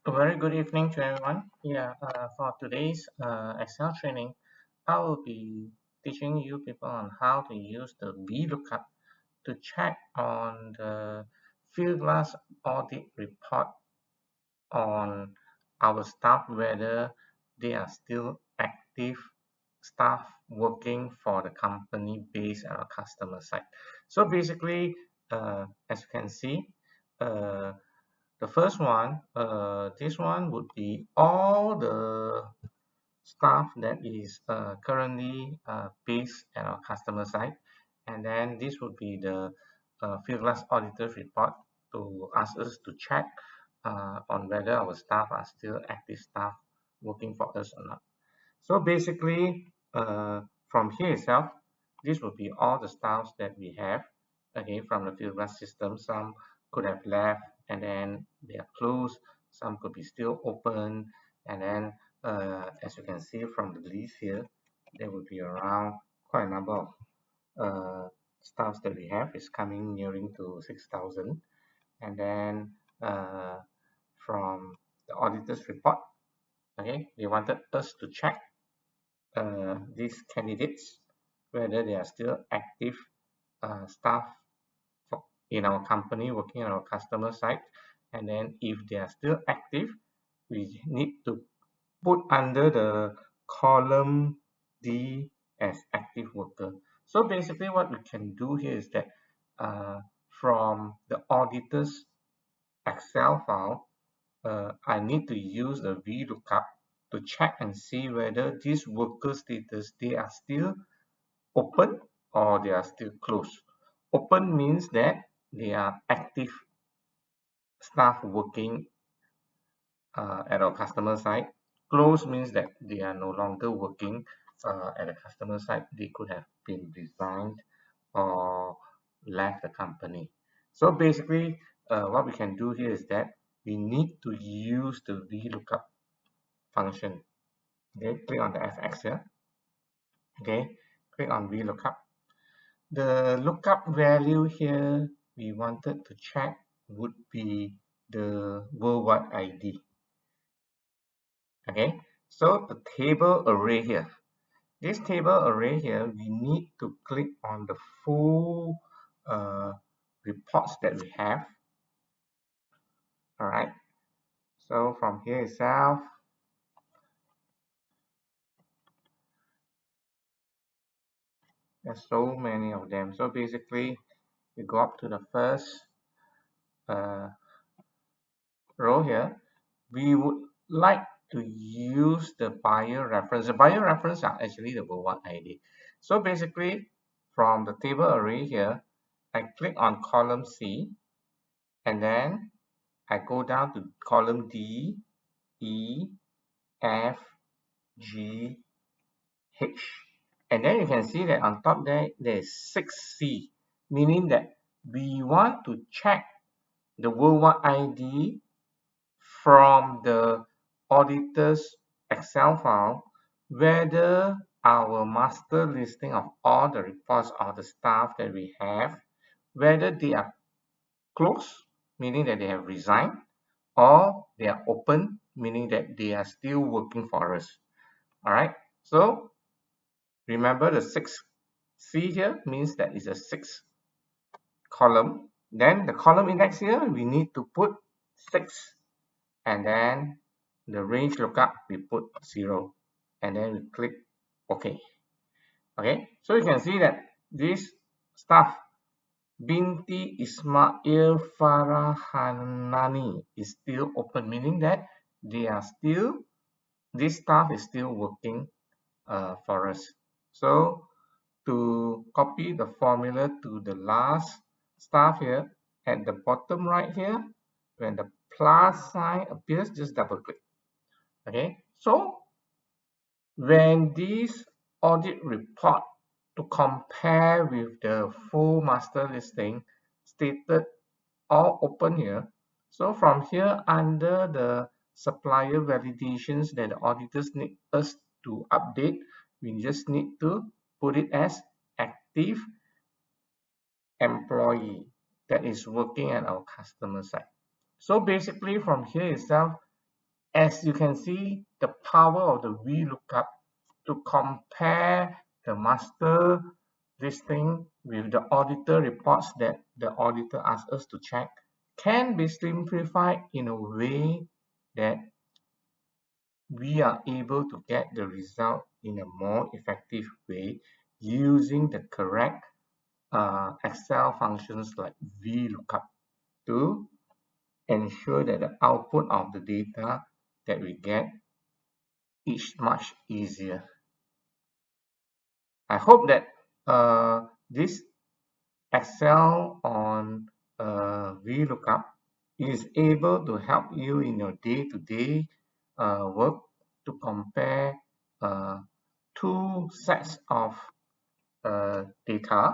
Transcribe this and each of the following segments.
A very good evening to everyone. For today's Excel training, I will be teaching you people on how to use the VLOOKUP to check on the field glass audit report on our staff, whether they are still active staff working for the company based at our customer site. So basically, as you can see, uh, the first one, this one would be all the staff that is currently based at our customer site. And then this would be the field glass auditor's report to ask us to check on whether our staff are still active staff working for us or not. So basically, from here itself, this would be all the staffs that we have, okay, from the field glass system. Some could have left and then they are closed. Some could be still open. And then, as you can see from the list here, there would be around quite a number of staffs that we have. It's coming nearing to 6,000. And then from the auditor's report, okay, they wanted us to check these candidates, whether they are still active staff in our company working on our customer side. And then if they are still active, we need to put under the column D as active worker. So basically what we can do here is that from the auditor's Excel file, I need to use the VLOOKUP to check and see whether this worker status, they are still open or they are still closed. Open means that they are active staff working at our customer side. Closed means that they are no longer working at the customer side. They could have been resigned or left the company. So basically, what we can do here is that we need to use the VLOOKUP function. Okay, click on the FX here. Okay, click on VLOOKUP. The lookup value here we wanted to check would be the worldwide ID. Okay, so the table array here. This table array here, we need to click on the full reports that we have. All right, so from here itself, there's so many of them. So basically, we go up to the first uh, row here. We would like to use the buyer reference. The buyer reference are actually the worldwide ID. So basically, from the table array here, I click on column C, and then I go down to column D, E, F, G, H. And then you can see that on top there's 6C, meaning that we want to check the worldwide ID from the auditor's Excel file whether our master listing of all the reports of the staff that we have, whether they are closed, meaning that they have resigned, or they are open, meaning that they are still working for us. All right. So remember the 6C here means that it's a 6 column. Then the column index here, we need to put 6. And then the range lookup, we put 0. And then we click OK. Okay. So you can see that this stuff, Binti Ismail Farahanani, is still open, meaning that they are still, this staff is still working for us. So to copy the formula to the last staff here, at the bottom right here, when the plus sign appears, just double click. Okay, so when this audit report to compare with the full master listing stated all open here. So from here under the supplier validations that the auditors need us to update, we just need to put it as active employee that is working at our customer side. So basically from here itself, As you can see, the power of the VLOOKUP to compare the master listing with the auditor reports that the auditor asks us to check can be simplified in a way that we are able to get the result in a more effective way using the correct Excel functions like VLOOKUP to ensure that the output of the data that we get is much easier. I hope that this Excel on VLOOKUP is able to help you in your day-to-day work to compare uh, two sets of data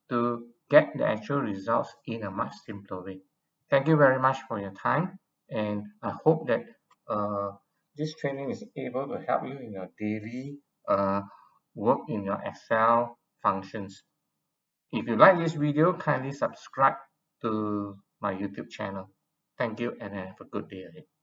to get the actual results in a much simpler way. Thank you very much for your time, and I hope that uh, this training is able to help you in your daily work in your Excel functions. If you like this video, kindly subscribe to my YouTube channel. Thank you and have a good day ahead.